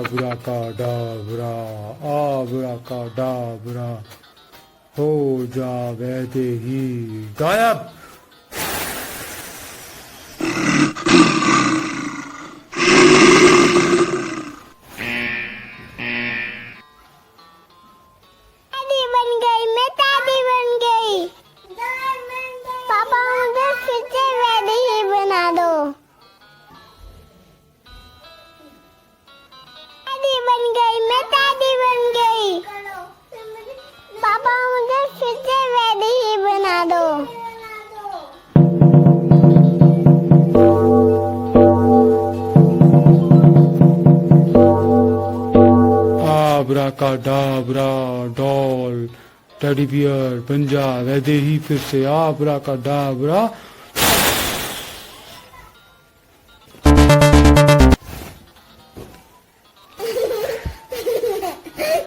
आब्राकाडाब्रा, आब्राकाडाब्रा, हो जा वैदेही गायब। दादी बन गई, मैं दादी बन गई। पापा मुझे फिर से वैदेही बना दो। दादी बन गई, मैं दादी बन गई। पापा मुझे फिर से वैदेही बना दो। आब्राकाडाब्रा डॉल टेडी बियर बन जा वैदेही फिर से। आब्राकाडाब्रा